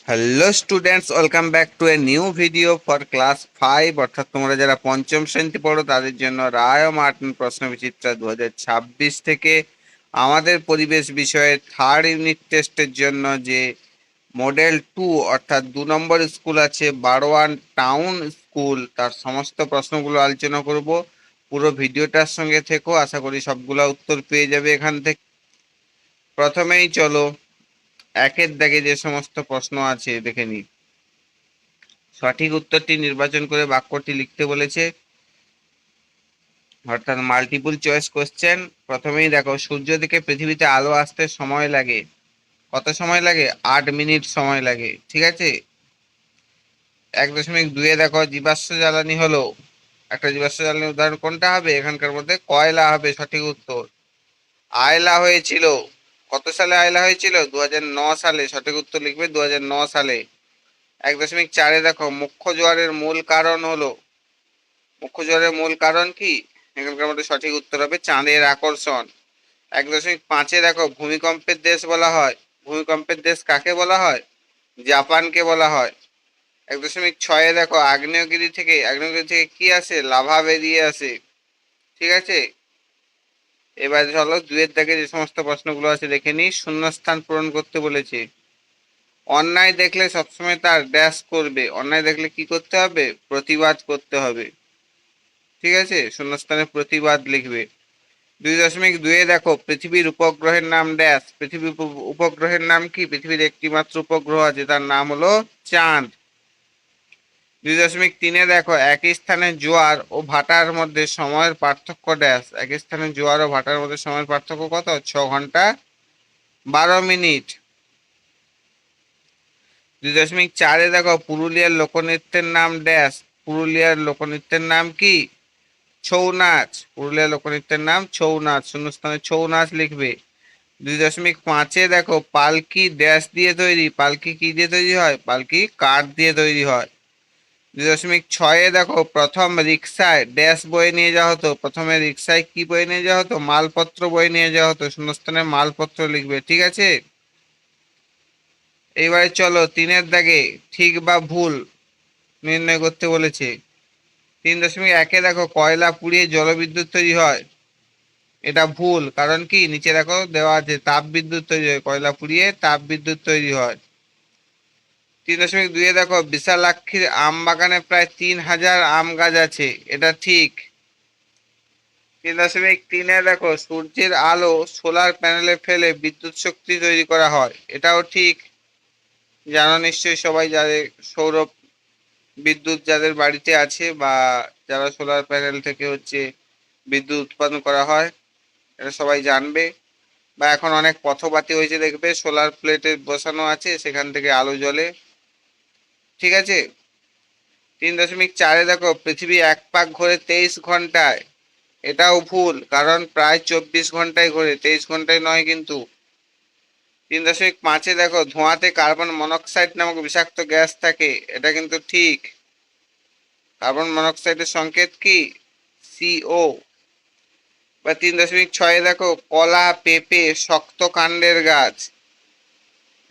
Hello students, welcome back to a new video for class 5। অর্থাৎ তোমরা যারা পঞ্চম শ্রেণীতে পড়ো তাদের জন্য রায় ও মার্টিন প্রশ্নবিচিত্রা 2026 থেকে আমাদের পরিবেশ বিষয়ে থার্ড ইউনিট টেস্টের জন্য যে মডেল 2 অর্থাৎ 2 নম্বর স্কুল আছে বারোয়ান টাউন স্কুল, তার সমস্ত প্রশ্নগুলো আলোচনা করব। পুরো ভিডিওটার সঙ্গে থেকো, আশা করি সবগুলো উত্তর পেয়ে যাবে এখান থেকে। প্রথমেই চলো একের দাগে যে সমস্ত প্রশ্ন আছে দেখে নিই। সঠিক উত্তরটি নির্বাচন করে বাক্যটি লিখতে বলেছে, অর্থাৎ মাল্টিপল চয়েস কোশ্চেন। প্রথমেই দেখো, সূর্য থেকে পৃথিবীতে আলো আসতে সময় লাগে কত সময় লাগে? 8 মিনিট সময় লাগে। ঠিক আছে। 1.2-এ দেখো, জীবাশ্ম জ্বালানি হলো একটা জীবাশ্ম জ্বালানির উদাহরণ কোনটা হবে? এখানকার মধ্যে কয়লা হবে সঠিক উত্তর। আয়লা হয়েছিল কত সালে? আয়লা হয়েছিল 2009 সালে। সঠিক উত্তর লিখবে 2009 সালে। 1.4-এ দেখো, মুখ্য জোয়ারের মূল কারণ হলো, মুখ্য জোয়ারের মূল কারণ কি? এখানকার মধ্যে সঠিক উত্তর হবে চাঁদের আকর্ষণ। 1.5-এ দেখো, ভূমিকম্পের দেশ বলা হয়, ভূমিকম্পের দেশ কাকে বলা হয়? জাপানকে বলা হয়। 1.6-এ দেখো, আগ্নেয়গিরি থেকে কি আসে? লাভা বেরিয়ে আসে। ঠিক আছে। এবার চলো 2-এর দাগে যে সমস্ত প্রশ্নগুলো আছে দেখে নিই। শূন্যস্থান পূরণ করতে বলেছে। অন্যায় দেখলে সবসময় তার ড্যাশ করবে। অন্যায় দেখলে কি করতে হবে? প্রতিবাদ করতে হবে। ঠিক আছে, শূন্যস্থানে প্রতিবাদ লিখবে। 2.2-এ দেখো, পৃথিবীর উপগ্রহের নাম ড্যাশ। পৃথিবীর উপগ্রহের নাম কি? পৃথিবীর একটি মাত্র উপগ্রহ আছে, তার নাম হলো চাঁদ। 2.3-এ দেখো, একই স্থানে জোয়ার ও ভাটার মধ্যে সময়ের পার্থক্য ড্যাশ। একই স্থানে জোয়ার ও ভাটার মধ্যে সময়ের পার্থক্য কত? 6 ঘন্টা 12 মিনিট। 2.4-এ দেখো, পুরুলিয়ার লোকনৃত্যের নাম ড্যাশ। পুরুলিয়ার লোকনৃত্যের নাম কি? ছৌ নাচ। পুরুলিয়ার লোকনৃত্যের নাম ছৌ নাচ। শূন্যস্থানে ছৌ নাচ লিখবে। 2.5-এ দেখো, পালকি ড্যাশ দিয়ে তৈরি। পালকি কি দিয়ে তৈরি হয়? পালকি কাঠ দিয়ে তৈরি হয়। 2.6-এ দেখো, প্রথম রিক্সায় ড্যাশ বয়ে নিয়ে যাওয়া হতো। প্রথমে রিক্সায় কি বয়ে নিয়ে যাওয়া হতো? মালপত্র বয়ে নিয়ে যাওয়া হতো। শূন্যস্থানে মালপত্র লিখবে। ঠিক আছে। এইবারে চলো 3-এর দাগে ঠিক বা ভুল নির্ণয় করতে বলেছে। 3.1-এ দেখো, কয়লা পুড়িয়ে জলবিদ্যুৎ তৈরি হয়। এটা ভুল, কারণ কি? নিচে দেখো দেওয়া আছে তাপ বিদ্যুৎ তৈরি হয়। কয়লা পুড়িয়ে তাপ বিদ্যুৎ তৈরি হয়। 3.2-এ দেখো, বিশালাক্ষীর আম বাগানে প্রায় 3,000 আম গাছ আছে। এটা ঠিক। 3.3-এ দেখো, সূর্যের আলো সোলার প্যানেলে ফেলে বিদ্যুৎ শক্তি তৈরি করা হয়। এটাও ঠিক। জানো নিশ্চয়ই সবাই, যাদের সৌর বিদ্যুৎ যাদের বাড়িতে আছে বা যারা সোলার প্যানেল থেকে বিদ্যুৎ উৎপাদন করা হয়, এটা সবাই জানবে। বা এখন অনেক পথবাতি হয়েছে, দেখবে সোলার প্লেটে বসানো আছে, সেখান থেকে আলো জ্বলে। ঠিক আছে। 3.4-এ দেখো, পৃথিবী এক পাক ঘোরে 23 ঘন্টায়। এটাও ভুল, কারণ প্রায় 24 ঘন্টায় ঘোরে, 23 ঘন্টায় নয় কিন্তু। 3.5-এ দেখো, ধোঁয়াতে কার্বন মনোক্সাইড নামক বিষাক্ত গ্যাস থাকে। এটা কিন্তু ঠিক। কার্বন মনোক্সাইডের সংকেত কি? CO। বা 3.6-এ দেখো, কলা পেঁপে শক্ত কাণ্ডের গাছ।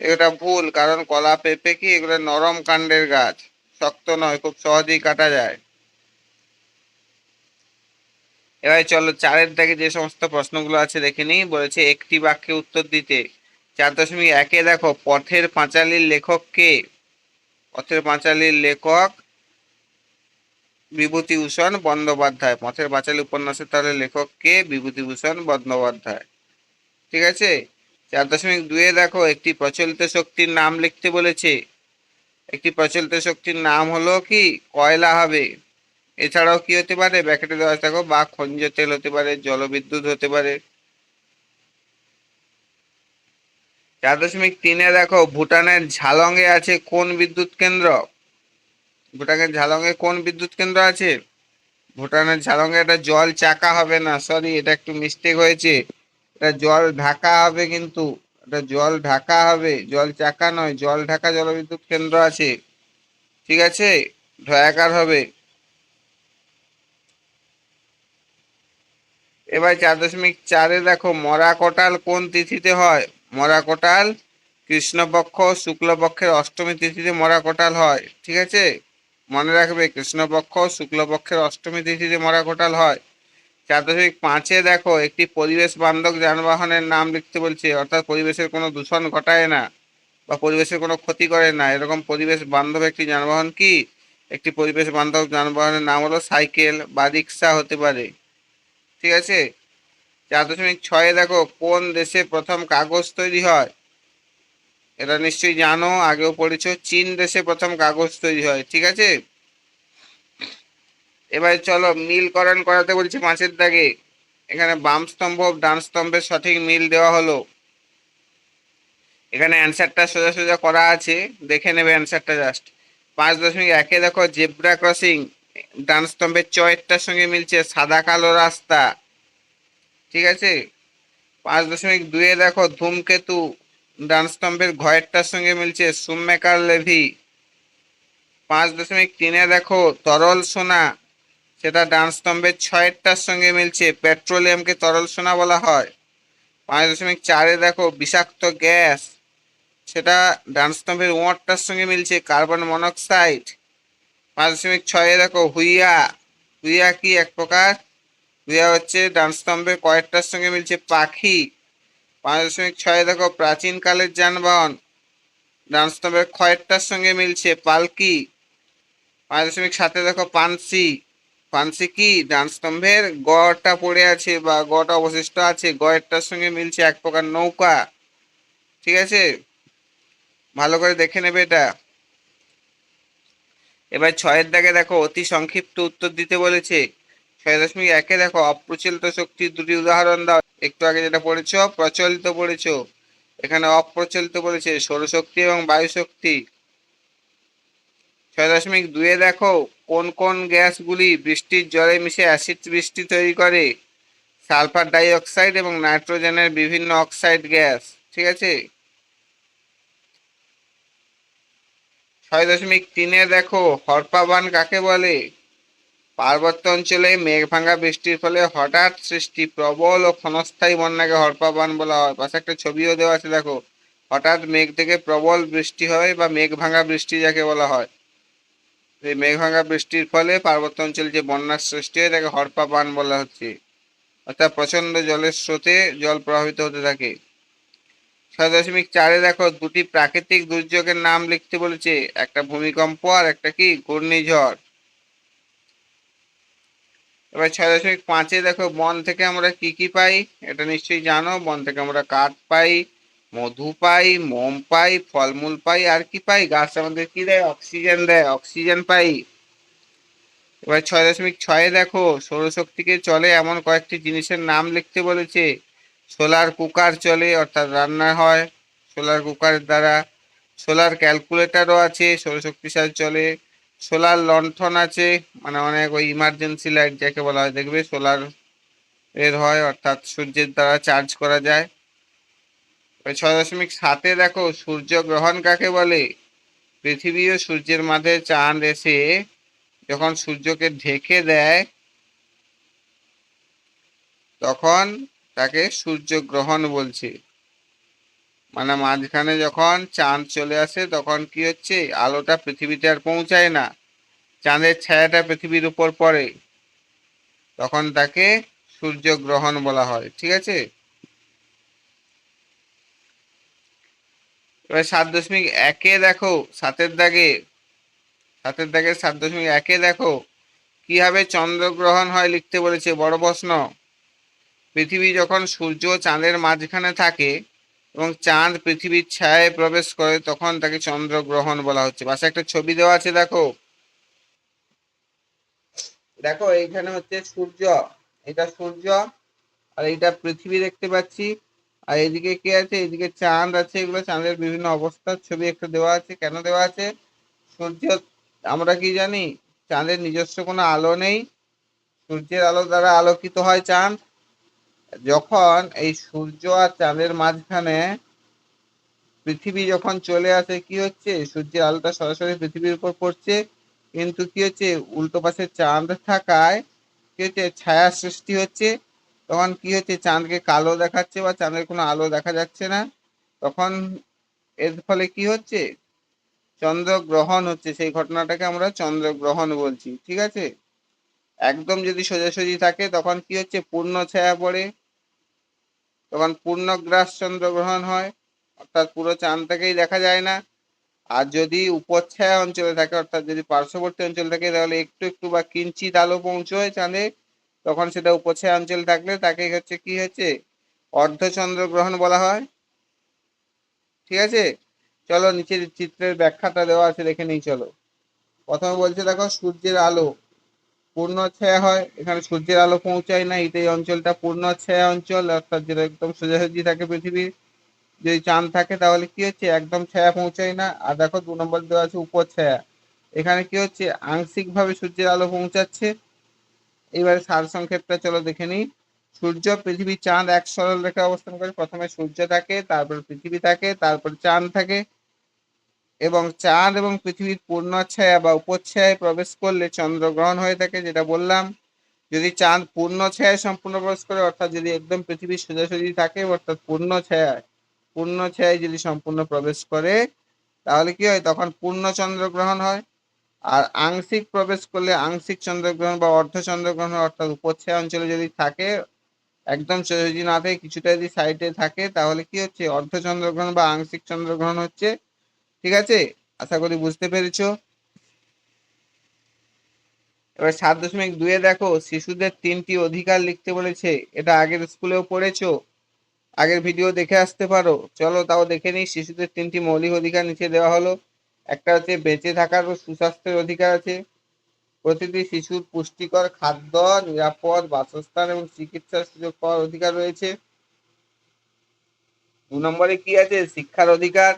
এটা ভুল, কারণ কলা পেঁপে কি? এগুলো নরম কাণ্ডের গাছ, শক্ত নয়, খুব সহজেই কাটা যায়। এবার চলো 4-এর দাগে যে সমস্ত প্রশ্নগুলো আছে দেখে নিই। বলেছে একটি বাক্যে উত্তর দিতে। 4.1-এ দেখো, পথের পাঁচালীর লেখক কে? পথের পাঁচালীর লেখক বিভূতিভূষণ বন্দ্যোপাধ্যায়। পথের পাঁচালী উপন্যাসের তাহলে লেখক কে? বিভূতিভূষণ বন্দ্যোপাধ্যায়। ঠিক আছে। 4.2-এ দেখো, একটি প্রচলিত শক্তির নাম লিখতে বলেছে। একটি প্রচলিত শক্তির নাম হলো কি? কয়লা হবে। এছাড়াও কি হতে পারে? ব্র্যাকেটে দেওয়া আছে দেখো, বা খনিজ তেল হতে পারে, জলবিদ্যুৎ হতে পারে। 4.3-এ দেখো, ভুটানের ঝালংয়ে আছে কোন বিদ্যুৎ কেন্দ্র? ভুটানের ঝালংয়ে কোন বিদ্যুৎ কেন্দ্র আছে? ভুটানের ঝালংয়ে এটা জল চাকা হবে না, সরি, এটা একটু মিস্টেক হয়েছে। এটা জল ঢাকা হবে কিন্তু। এটা জল ঢাকা হবে, জল চাকা নয়। জল ঢাকা জলবিদ্যুৎ কেন্দ্র আছে। ঠিক আছে, ঢয়াকার হবে। এবার 4.4-এ দেখো, মরা কোটাল কোন তিথিতে হয়? মরা কোটাল কৃষ্ণপক্ষ শুক্লপক্ষের অষ্টমী তিথিতে মরা কোটাল হয়। ঠিক আছে, মনে রাখবে কৃষ্ণপক্ষ শুক্লপক্ষের অষ্টমী তিথিতে মরা কোটাল হয়। 4.5 দেখো একটি পরিবেশ বান্ধব যানবাহনের নাম লিখতে বলছে, অর্থাৎ পরিবেশের কোনো দূষণ ঘটায় না বা পরিবেশের কোনো ক্ষতি করে না, এরকম পরিবেশ বান্ধব একটি যানবাহন কি? একটি পরিবেশ বান্ধব যানবাহনের নাম হলো সাইকেল বা রিক্সা হতে পারে। ঠিক আছে। 4.6 দেখো কোন দেশে প্রথম কাগজ তৈরি হয়? এটা নিশ্চয়ই জানো, আগেও পড়েছো, চীন দেশে প্রথম কাগজ তৈরি হয়। ঠিক আছে। এবার চলো মিলকরণ করাতে বলছি 5 দাগে। এখানে বাম স্তম্ভ ডান স্তম্ভের সঠিক মিল দেওয়া হলো। এখানে অ্যান্সারটা সোজা সোজা করা আছে, দেখে নেবে অ্যান্সারটা জাস্ট। 5.1 দেখো জেব্রা ক্রসিং ডান স্তম্ভের চয়েরটার সঙ্গে মিলছে সাদা কালো রাস্তা। ঠিক আছে। 5.2 দেখো ধূমকেতু ডান স্তম্ভের ঘয়েরটার সঙ্গে মিলছে শুমেকার লেভি। 5.3 দেখো তরল সোনা, সেটা ডান স্তম্ভের ছয়েরটার সঙ্গে মিলছে পেট্রোলিয়ামকে তরল সোনা বলা হয়। 5.4 দেখো বিষাক্ত গ্যাস, সেটা ডান স্তম্ভের ওয়াটটার সঙ্গে মিলছে কার্বন মনোক্সাইড। 5.6 দেখো হুইয়া, হুইয়া কি এক প্রকার? হুইয়া হচ্ছে ডান স্তম্ভের কয়েকটার সঙ্গে মিলছে পাখি। 5.6 দেখো প্রাচীনকালের যানবাহন, ডান স্তম্ভের ক্ষয়েরটার সঙ্গে মিলছে পালকি। 5.7 দেখো পানসি, পানসি কি? ডান স্তম্ভের গড়টা পড়ে আছে বা গড়টা অবশিষ্ট আছে, গড়টার সঙ্গে মিলছে এক প্রকার নৌকা। ঠিক আছে, ভালো করে দেখে নেবে এটা। এবার 6 দাগে দেখো অতি সংক্ষিপ্ত উত্তর দিতে বলেছে। 6.1 দেখো অপ্রচলিত শক্তির দুটি উদাহরণ দাও। একটু আগে যেটা পড়েছো প্রচলিত পড়েছো, এখানে অপ্রচলিত বলেছে সৌরশক্তি এবং বায়ু শক্তি। 6.2 দেখো কোন কোন গ্যাসগুলি বৃষ্টির জলে মিশে অ্যাসিড বৃষ্টি তৈরি করে? সালফার ডাই অক্সাইড এবং নাইট্রোজেনের বিভিন্ন অক্সাইড গ্যাস। ঠিক আছে। 6.3 দেখো হরপাবান কাকে বলে? পার্বত্য অঞ্চলে মেঘ ভাঙা বৃষ্টির ফলে হঠাৎ সৃষ্টি প্রবল ও ক্ষণস্থায়ী বন্যাকে হরপাবান বলা হয়। পাশে একটা ছবিও দেওয়া আছে দেখো, হঠাৎ মেঘ থেকে প্রবল বৃষ্টি হয় বা মেঘ ভাঙা বৃষ্টি যাকে বলা হয়। এই মেঘ ভাঙা বৃষ্টির ফলে পার্বত্য অঞ্চলে যে বন্যার সৃষ্টি হয় তাকে হরপাবান বলা হচ্ছে, অর্থাৎ প্রচন্ড জলের স্রোতে জল প্রবাহিত হতে থাকে। 6.4 দেখো দুটি প্রাকৃতিক দুর্যোগের নাম লিখতে বলেছে, একটা ভূমিকম্প আর একটা কি ঘূর্ণিঝড়। এবার 6.5 দেখো বন থেকে আমরা কি কি পাই? এটা নিশ্চয়ই জানো, বন থেকে আমরা কাঠ পাই, মধু পাই, মোম পাই, ফলমূল পাই, আর কি পাই? গাছ আমাদের কি দেয়? অক্সিজেন দেয়, অক্সিজেন পাই। এবার 6.6 দেখো সৌরশক্তিকে চলে এমন কয়েকটি জিনিসের নাম লিখতে বলেছে। সোলার কুকার চলে, অর্থাৎ রান্না হয় সোলার কুকারের দ্বারা। সোলার ক্যালকুলেটরও আছে, সৌরশক্তির সাহায্যে চলে। সোলার লণ্ঠন আছে, মানে অনেক ওই ইমার্জেন্সি লাইট যাকে বলা হয়, দেখবে সোলার এর হয়, অর্থাৎ সূর্যের দ্বারা চার্জ করা যায়। 6.7 দেখো সূর্যগ্রহণ কাকে বলে? পৃথিবী ও সূর্যের মাঝে চাঁদ এসে যখন সূর্যকে ঢেকে দেয় তখন তাকে সূর্যগ্রহণ বলছে। মানে মাঝখানে যখন চাঁদ চলে আসে তখন কি হচ্ছে, আলোটা পৃথিবীতে আর পৌঁছায় না, চাঁদের ছায়াটা পৃথিবীর উপর পড়ে, তখন তাকে সূর্যগ্রহণ বলা হয়। ঠিক আছে। এবার 7.1 দেখো 7.1 দেখো কিভাবে চন্দ্রগ্রহণ হয় লিখতে বলেছে, বড় প্রশ্ন। পৃথিবী যখন সূর্য চাঁদের মাঝখানে থাকে এবং চাঁদ পৃথিবীর ছায়ায় প্রবেশ করে তখন তাকে চন্দ্রগ্রহণ বলা হচ্ছে। পাশে একটা ছবি দেওয়া আছে দেখো, দেখো এইখানে হচ্ছে সূর্য, এটা সূর্য আর এইটা পৃথিবী দেখতে পাচ্ছি, আর এদিকে কে আছে? এদিকে চাঁদ আছে। এগুলো চাঁদের বিভিন্ন অবস্থার ছবি একটা দেওয়া আছে। কেন দেওয়া আছে? সূর্য, আমরা কি জানি চাঁদের নিজস্ব কোনো আলো নেই, সূর্যের আলো দ্বারা আলোকিত হয় চাঁদ। যখন এই সূর্য আর চাঁদের মাঝখানে পৃথিবী যখন চলে আসে কি হচ্ছে, সূর্যের আলোটা সরাসরি পৃথিবীর উপর পড়ছে, কিন্তু কি হচ্ছে উল্টো পাশে চাঁদ থাকায় কি হচ্ছে ছায়া সৃষ্টি হচ্ছে। তখন কি হচ্ছে চাঁদকে কালো দেখাচ্ছে বা চাঁদের কোনো আলো দেখা যাচ্ছে না। তখন এর ফলে কি হচ্ছে? চন্দ্রগ্রহণ হচ্ছে, সেই ঘটনাটাকে আমরা চন্দ্রগ্রহণ বলছি। ঠিক আছে, একদম যদি সোজাসুজি থাকে তখন কি হচ্ছে? পূর্ণ ছায়া পড়ে, তখন পূর্ণগ্রাস চন্দ্রগ্রহণ হয়, অর্থাৎ পুরো চাঁদটাকেই দেখা যায় না। আর যদি উপচ্ছায়া অঞ্চলে থাকে, অর্থাৎ যদি পার্শ্ববর্তী অঞ্চল থাকে, তাহলে একটু একটু বা কিঞ্চিত আলো পৌঁছয় চাঁদে, তখন সেটা উপচ্ছায়া অঞ্চল থাকলে তাকে হচ্ছে কি হচ্ছে? অর্ধচন্দ্রগ্রহণ বলা হয়। ঠিক আছে, চলো নিচের চিত্রের ব্যাখ্যাটা দেওয়া আছে, দেখে নিই চলো। প্রথমে বলছে দেখো, সূর্যের আলো পূর্ণ ছায়া হয়, এখানে সূর্যের আলো পৌঁছায় না, এই অঞ্চলটা পূর্ণ ছায়া অঞ্চল, অর্থাৎ যেটা একদম সোজাসুজি থাকে পৃথিবীর। যদি চাঁদ থাকে তাহলে কি হচ্ছে? একদম ছায়া পৌঁছায় না। আর দেখো 2 নম্বর দেওয়া আছে উপচ্ছায়া, এখানে কি হচ্ছে? আংশিক ভাবে সূর্যের আলো পৌঁছাচ্ছে। এবারে সারসংক্ষেপটা চলো দেখে নিই। সূর্য, পৃথিবী, চাঁদ এক সরল রেখা অবস্থান করে। প্রথমে সূর্য থাকে, তারপর পৃথিবী থাকে, তারপর চাঁদ থাকে। এবং চাঁদ এবং পৃথিবীর পূর্ণচ্ছায়া বা উপচ্ছায়ায় প্রবেশ করলে চন্দ্রগ্রহণ হয়ে থাকে, যেটা বললাম। যদি চাঁদ পূর্ণ ছায়ায় সম্পূর্ণ প্রবেশ করে, অর্থাৎ যদি একদম পৃথিবীর সোজাসুজি থাকে, অর্থাৎ পূর্ণ ছায়ায় যদি সম্পূর্ণ প্রবেশ করে, তাহলে কি হয়? তখন পূর্ণ চন্দ্রগ্রহণ হয়। আর আংশিক প্রবেশ করলে আংশিক চন্দ্রগ্রহণ বা অর্ধ চন্দ্রগ্রহণ হয়, অর্থাৎ উপচ্ছায়া অঞ্চলে যদি থাকে, একদম সোজাসুজি না থাকে, কিছুটা যদি সাইডে থাকে, তাহলে কি হচ্ছে? অর্ধ চন্দ্রগ্রহণ বা আংশিক চন্দ্রগ্রহণ হচ্ছে। ঠিক আছে, আশা করি বুঝতে পেরেছো। এবার 7.2-এ দেখো, শিশুদের 3টি অধিকার লিখতে বলেছে। এটা আগের স্কুলেও পড়েছো, আগের ভিডিও দেখে আসতে পারো। চলো তাও দেখে নিই। শিশুদের 3টি মৌলিক অধিকার নিচে দেওয়া হলো। একটা হচ্ছে বেঁচে থাকার ও সুস্বাস্থ্যের অধিকার আছে। প্রতিটি শিশুর পুষ্টিকর খাদ্য, নিরাপদ বাসস্থান এবং চিকিৎসার সুযোগ পাওয়ার অধিকার রয়েছে। 2 নম্বরে কি আছে? শিক্ষার অধিকার।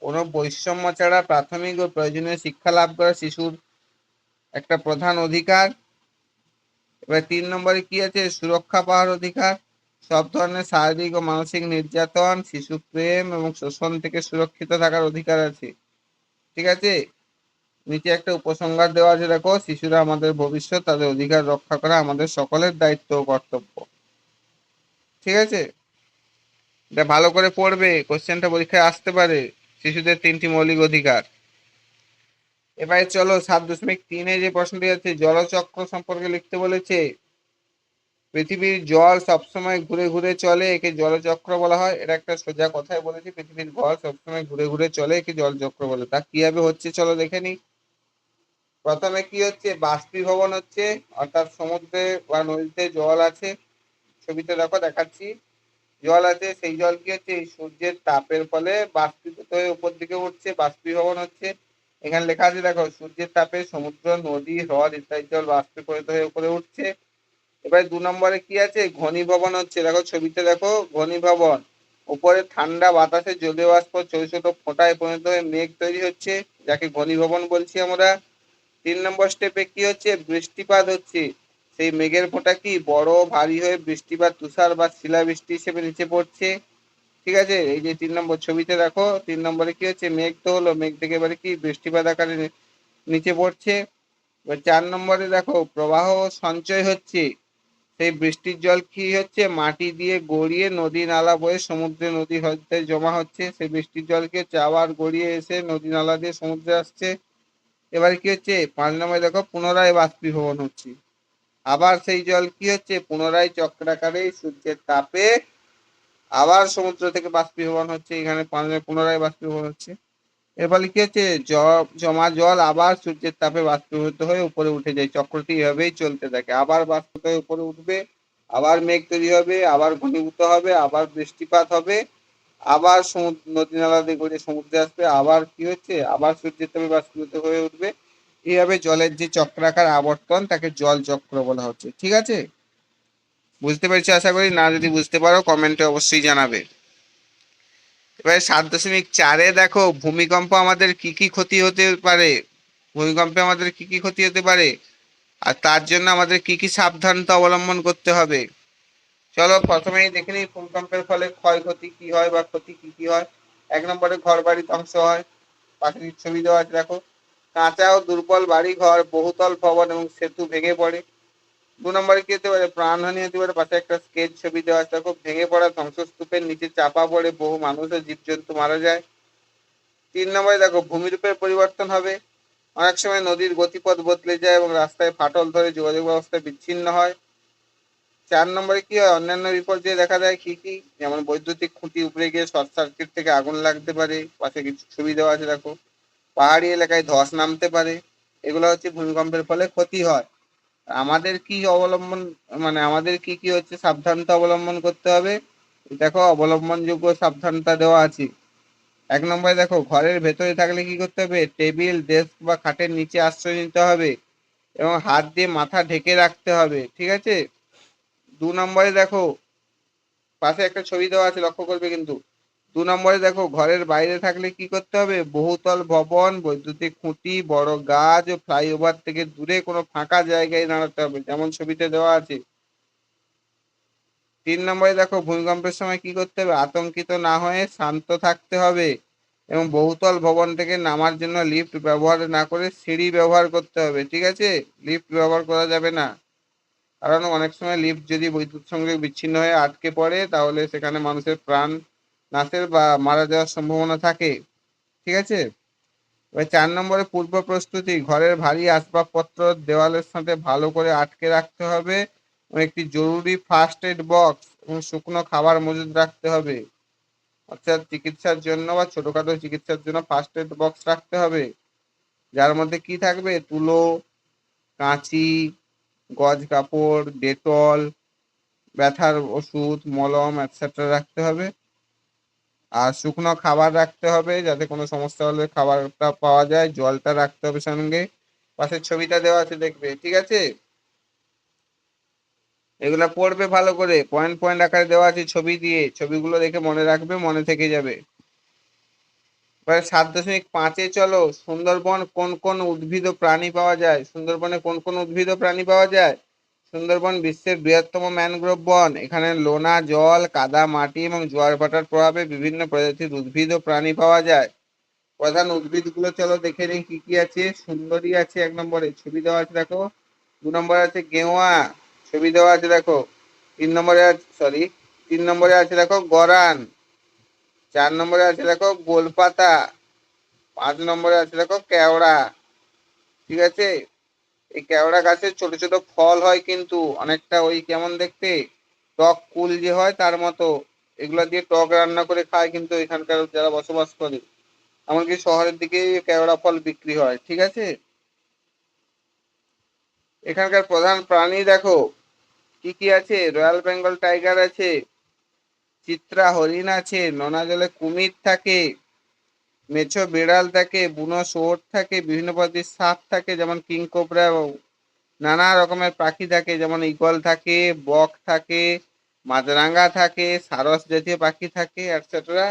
কোনো বৈষম্য ছাড়া প্রাথমিক ও প্রয়োজনীয় শিক্ষা লাভ করা শিশুর একটা প্রধান অধিকার। এবার 3 নম্বরে কি আছে? সুরক্ষা পাওয়ার অধিকার। সব ধরনের শারীরিক ও মানসিক নির্যাতন, শিশু প্রেম এবং শোষণ থেকে সুরক্ষিত থাকার অধিকার আছে। ঠিক আছে, নিচে একটা উপসংহার দেওয়া আছে, দেখো, শিশুরা আমাদের ভবিষ্যৎ, তাদের অধিকার রক্ষা করা আমাদের সকলের দায়িত্ব ও কর্তব্য। ঠিক আছে, এটা ভালো করে পড়বে, কোশ্চেনটা পরীক্ষায় আসতে পারে। শিশুদের 3টি মৌলিক অধিকার। এবারে চলো 7.3-এ যে প্রশ্নটি আছে, জলচক্র সম্পর্কে লিখতে বলেছে। পৃথিবীর জল সবসময় ঘুরে ঘুরে চলে, একে জলচক্র বলা হয়। এটা একটা সোজা কথায় বলেছি, পৃথিবীর জল সবসময় ঘুরে ঘুরে চলে, একে জলচক্র বলে। তা কিভাবে হচ্ছে চলো দেখে নি। প্রথমে কি হচ্ছে? বাষ্পীভবন হচ্ছে, অর্থাৎ সমুদ্রে বা নদীতে জল আছে। ছবিতে দেখো, দেখাচ্ছি। জল আছে, সেই জল কি হচ্ছে? এই সূর্যের তাপের ফলে বাষ্পীভূত হয়ে উপর দিকে উঠছে, বাষ্পীভবন হচ্ছে। এখানে লেখা আছে দেখো, সূর্যের তাপে সমুদ্র, নদী, হ্রদ ইত্যাদি জল বাষ্পীভূত হয়ে উপরে উঠছে। এবার 2 নম্বরে কি আছে? ঘনীভবন হচ্ছে। দেখো ছবিতে দেখো, ঘনীভবন, উপরে ঠান্ডা বাতাসে জলীয় বাষ্প ছোট ছোট ফোঁটায় পরিণত হয়ে মেঘ তৈরি হচ্ছে, যাকে ঘনীভবন বলছি আমরা। 3 নম্বর স্টেপে কি হচ্ছে? বৃষ্টিপাত হচ্ছে। সেই মেঘের ফোঁটা কি বড় ভারী হয়ে বৃষ্টিপাত, তুষার বা শিলাবৃষ্টি হিসেবে নিচে পড়ছে। ঠিক আছে, এই যে 3 নম্বর ছবিতে দেখো, 3 নম্বরে কি হচ্ছে? মেঘ তো হলো, মেঘ থেকে এবারে কি বৃষ্টিপাত আকারে নিচে পড়ছে। এবার 4 নম্বরে দেখো, প্রবাহ সঞ্চয় হচ্ছে। সেই বৃষ্টির জল কি হচ্ছে? মাটি দিয়ে গড়িয়ে নদী নালা বয়ে সমুদ্রে, নদী হ্রদে জমা হচ্ছে। সেই বৃষ্টির জলকে আবার গড়িয়ে এসে নদী নালা দিয়ে সমুদ্রে আসছে। এবারে কি হচ্ছে? 5 নম্বরে দেখো, পুনরায় বাষ্পীভবন হচ্ছে। আবার সেই জল কি হচ্ছে? পুনরায় চক্রাকারে সূর্যের তাপে আবার সমুদ্র থেকে বাষ্পীভবন হচ্ছে। এখানে পুনরায় বাষ্পীভবন হচ্ছে। এর ফলে কি হচ্ছে? জমা জল আবার সূর্যের তাপে বাষ্পীভূত হয়ে উপরে উঠে যায়। চক্রটি এভাবেই চলতে থাকে। আবার বাষ্পীভূত হয়ে উপরে উঠবে, আবার মেঘ তৈরি হবে, আবার ঘনীভূত হবে, আবার বৃষ্টিপাত হবে, আবার সমুদ্র, নদী নালা দিয়ে গড়িয়ে সমুদ্রে আসবে, আবার কি হচ্ছে? আবার সূর্যের তাপে বাষ্পীভূত হয়ে উঠবে। এইভাবে জলের যে চক্রাকার আবর্তন, তাকে জল চক্র বলা হচ্ছে। ঠিক আছে, বুঝতে পেরেছি আশা করি। না যদি বুঝতে পারো কমেন্টে অবশ্যই জানাবে। এবারে 7.4-এ দেখো, ভূমিকম্প আমাদের কি কি ক্ষতি হতে পারে। ভূমিকম্পে আমাদের কি কি ক্ষতি হতে পারে, আর তার জন্য আমাদের কি কি সাবধানতা অবলম্বন করতে হবে। চলো প্রথমেই দেখে নিই ভূমিকম্পের ফলে ক্ষয়ক্ষতি কি হয় বা ক্ষতি কি কি হয়। 1 নম্বরে ঘর বাড়ি ধ্বংস হয়। প্রাকৃতিক ছবি দেওয়া আছে দেখো, কাঁচা ও দুর্বল বাড়ি ঘর, বহুতল ভবন এবং সেতু ভেঙে পড়ে। 2 নম্বরে কি হতে পারে? প্রাণহানি হতে পারে। পাশে একটা স্কেচ ছবি দেওয়া আছে দেখো, ভেঙে পড়া ধ্বংসস্তূপের নিচে চাপা পড়ে বহু মানুষ ও জীবজন্তু মারা যায়। 3 নম্বরে দেখো ভূমিরূপের পরিবর্তন হবে, অনেক সময় নদীর গতিপথ বদলে যায় এবং রাস্তায় ফাটল ধরে যোগাযোগ ব্যবস্থা বিচ্ছিন্ন হয়। 4 নম্বরে কি হয়, অন্যান্য বিপর্যয় দেখা যায় কি কি, যেমন বৈদ্যুতিক খুঁটি উপড়ে গিয়ে শর্ট সার্কিট থেকে আগুন লাগতে পারে, পাশে কিছু ছবি দেওয়া আছে দেখো। পাহাড়ি এলাকায় ধস নামতে পারে, এগুলো হচ্ছে ভূমিকম্পের ফলে ক্ষতি হয়। আমাদের কি অবলম্বন, মানে আমাদের কি কি হচ্ছে সাবধানতা অবলম্বন করতে হবে, দেখো অবলম্বনযোগ্য সাবধানতা দেওয়া আছে। 1 নম্বরে দেখো ঘরের ভেতরে থাকলে কি করতে হবে, টেবিল ডেস্ক বা খাটের নিচে আশ্রয় নিতে হবে এবং হাত দিয়ে মাথা ঢেকে রাখতে হবে, ঠিক আছে। 2 নম্বরে দেখো পাশে একটা ছবি দেওয়া আছে, লক্ষ্য করবে কিন্তু। 2 নম্বরে দেখো ঘরের বাইরে থাকলে কি করতে হবে, বহুতল ভবন, বৈদ্যুতিক খুঁটি, বড় গাছ ও ফ্লাইওভার থেকে দূরে কোনো ফাঁকা জায়গায় দাঁড়াতে হবে, যেমন ছবিতে দেওয়া আছে। 3 নম্বরে দেখো ভূমিকম্পের সময় কি করতে হবে, আতঙ্কিত না হয়ে শান্ত থাকতে হবে এবং বহুতল ভবন থেকে নামার জন্য লিফট ব্যবহার না করে সিঁড়ি ব্যবহার করতে হবে, ঠিক আছে। লিফট ব্যবহার করা যাবে না, কারণ অনেক সময় লিফট যদি বিদ্যুৎ সংযোগ বিচ্ছিন্ন হয়ে আটকে পড়ে তাহলে সেখানে মানুষের প্রাণ নাশের বা মারা যাওয়ার সম্ভাবনা থাকে, ঠিক আছে। এবার 4 নম্বরে পূর্ব প্রস্তুতি, ঘরের ভারী আসবাবপত্র দেওয়ালের সাথে ভালো করে আটকে রাখতে হবে এবং একটি জরুরি ফার্স্ট এড বক্স এবং শুকনো খাবার মজুদ রাখতে হবে, অর্থাৎ চিকিৎসার জন্য বা ছোটখাটো চিকিৎসার জন্য ফার্স্ট এড বক্স রাখতে হবে, যার মধ্যে কি থাকবে, তুলো, কাঁচি, গজ কাপড়, ডেটল, ব্যথার ওষুধ, মলম এটসেট্রা রাখতে হবে। আর শুকনো খাবার রাখতে হবে, যাতে কোনো সমস্যা হলে খাবারটা পাওয়া যায়, জলটা রাখতে হবে সঙ্গে। পাশের ছবিটা দেওয়া আছে দেখবে, ঠিক আছে। এগুলা পড়বে ভালো করে, পয়েন্ট পয়েন্ট আকারে দেওয়া আছে ছবি দিয়ে, ছবিগুলো দেখে মনে রাখবে, মনে থেকে যাবে। এবার 7.5-এ চলো, সুন্দরবন কোন কোন উদ্ভিদ ও প্রাণী পাওয়া যায়, সুন্দরবনে কোন কোন উদ্ভিদ ও প্রাণী পাওয়া যায়। সুন্দরবন বিশ্বের বৃহত্তম ম্যানগ্রোভ বন, এখানে লোনা জল, কাদা মাটি এবং জোয়ার ভাটার প্রভাবে বিভিন্ন প্রজাতির উদ্ভিদ ও প্রাণী পাওয়া যায়। প্রধান উদ্ভিদ গুলো চলো দেখে নিই কি কি আছে। সুন্দরী আছে 1 নম্বরে, ছবি দেওয়া আছে দেখো। 2 নম্বরে আছে গেওয়া, ছবি দেওয়া আছে দেখো। 3 নম্বরে সরি 3 নম্বরে আছে দেখো গরান। 4 নম্বরে আছে দেখো গোলপাতা। 5 নম্বরে আছে দেখো কেওড়া, ঠিক আছে। এই কেওড়া গাছের ছোট ছোট ফল হয় কিন্তু অনেকটা ওই কেমন দেখতে, টক কুল যে হয় তার মতো। এগুলা দিয়ে টক রান্না করে খায় কিন্তু এখানকার যারা বসবাস করে, এমনকি শহরের দিকে কেওড়া ফল বিক্রি হয়, ঠিক আছে। এখানকার প্রধান প্রাণী দেখো কি কি আছে, রয়্যাল বেঙ্গল টাইগার আছে, চিত্রা হরিণ আছে, নোনা জলে কুমির থাকে, মেছো বিড়াল থাকে, বুনো শুয়োর থাকে, বিভিন্ন প্রজাতির সাপ থাকে যেমন কিং কোবরা, নানা রকমের পাখি থাকে যেমন ঈগল থাকে, বক থাকে, মাছরাঙা থাকে, সারস জাতীয় পাখি থাকে এটসেট্রা।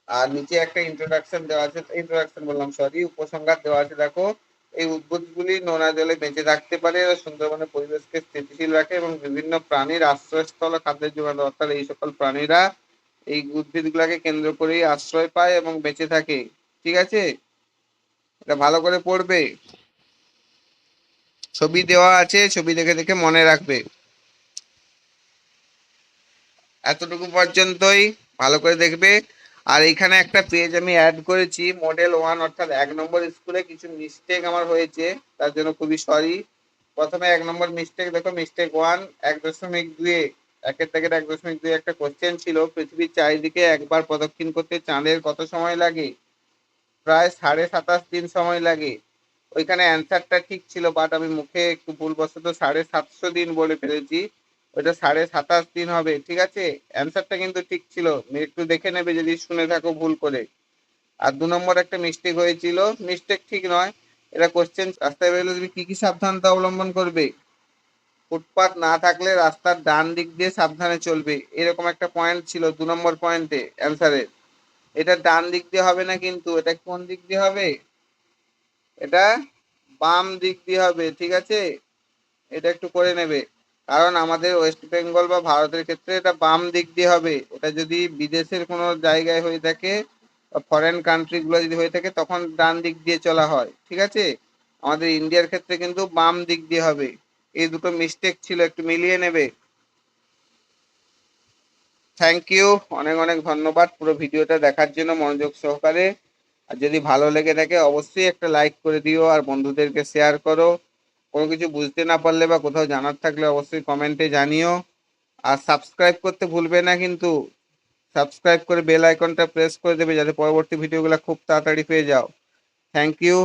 আর নিচে একটা ইন্ট্রোডাকশন দেওয়া আছে, ইন্ট্রোডাকশন বললাম সরি, উপসংহার দেওয়া আছে দেখো। এই উদ্ভিদগুলি নোনা জলে বেঁচে থাকতে পারে, সুন্দরবনের পরিবেশকে স্থিতিশীল রাখে এবং বিভিন্ন প্রাণীর আশ্রয়স্থল ও খাদ্যের যোগান দেয়। অর্থাৎ এই সকল প্রাণীরা এই উদ্ভিদগুলোকে কেন্দ্র করেই আশ্রয় পায় এবং বেঁচে থাকে, ঠিক আছে। এটা ভালো করে পড়বে, ছবি দেওয়া আছে, ছবি দেখে দেখে মনে রাখবে। এতটুকু পর্যন্তই, ভালো করে দেখবে। আর এখানে একটা পেজ আমি অ্যাড করেছি, মডেল 1 অর্থাৎ 1 নম্বর স্কুলে কিছু মিস্টেক আমার হয়েছে, তার জন্য খুবই সরি। প্রথমে 1 নম্বর মিস্টেক দেখো, মিস্টেক 1, 1.2 একের দাগের 1.2 একটা কোশ্চেন ছিল, পৃথিবীর চারিদিকে একবার প্রদক্ষিণ করতে চাঁদের কত সময় লাগে, প্রায় 27.5 দিন সময় লাগে। ওইখানে অ্যান্সারটা ঠিক ছিল, বাট আমি মুখে একটু ভুলবশত 750 দিন বলে ফেলেছি, ওইটা 27.5 দিন হবে, ঠিক আছে। অ্যান্সারটা কিন্তু ঠিক ছিল, একটু দেখে নেবে যদি শুনে থাকো ভুল করে। আর 2 নম্বর একটা মিস্টেক হয়েছিল, মিস্টেক ঠিক নয়, এটা কোশ্চেন, রাস্তায় বেরোলে তুমি কি কি সাবধানতা অবলম্বন করবে। ফুটপাত না থাকলে রাস্তার ডান দিক দিয়ে সাবধানে চলবে, এরকম একটা পয়েন্ট ছিল 2 নম্বর পয়েন্টে অ্যান্সারে। এটা ডান দিক দিয়ে হবে না কিন্তু, এটা কোন দিক দিয়ে হবে, এটা বাম দিক দিয়ে হবে, ঠিক আছে। এটা একটু করে নেবে, কারণ আমাদের ওয়েস্ট বেঙ্গল বা ভারতের ক্ষেত্রে এটা বাম দিক দিয়ে হবে। এটা যদি বিদেশের কোনো জায়গায় হয়ে থাকে বা ফরেন কান্ট্রি গুলো যদি হয়ে থাকে তখন ডান দিক দিয়ে চলা হয়, ঠিক আছে। আমাদের ইন্ডিয়ার ক্ষেত্রে কিন্তু বাম দিক দিয়ে হবে। এই দুটো মিস্টেক ছিল, একটু মিলিয়ে নেবে। থ্যাংক ইউ, অনেক অনেক ধন্যবাদ পুরো ভিডিওটা দেখার জন্য মনোযোগ সহকারে। আর যদি ভালো লেগে থাকে অবশ্যই একটা লাইক করে দিও আর বন্ধুদেরকে শেয়ার করো। কোনো কিছু বুঝতে না পারলে বা কোথাও জানার থাকলে অবশ্যই কমেন্টে জানিও। আর সাবস্ক্রাইব করতে ভুলবে না কিন্তু। সাবস্ক্রাইব করে বেল আইকনটা প্রেস করে দেবে যাতে পরবর্তী ভিডিওগুলো খুব তাড়াতাড়ি পেয়ে যাও। Thank you.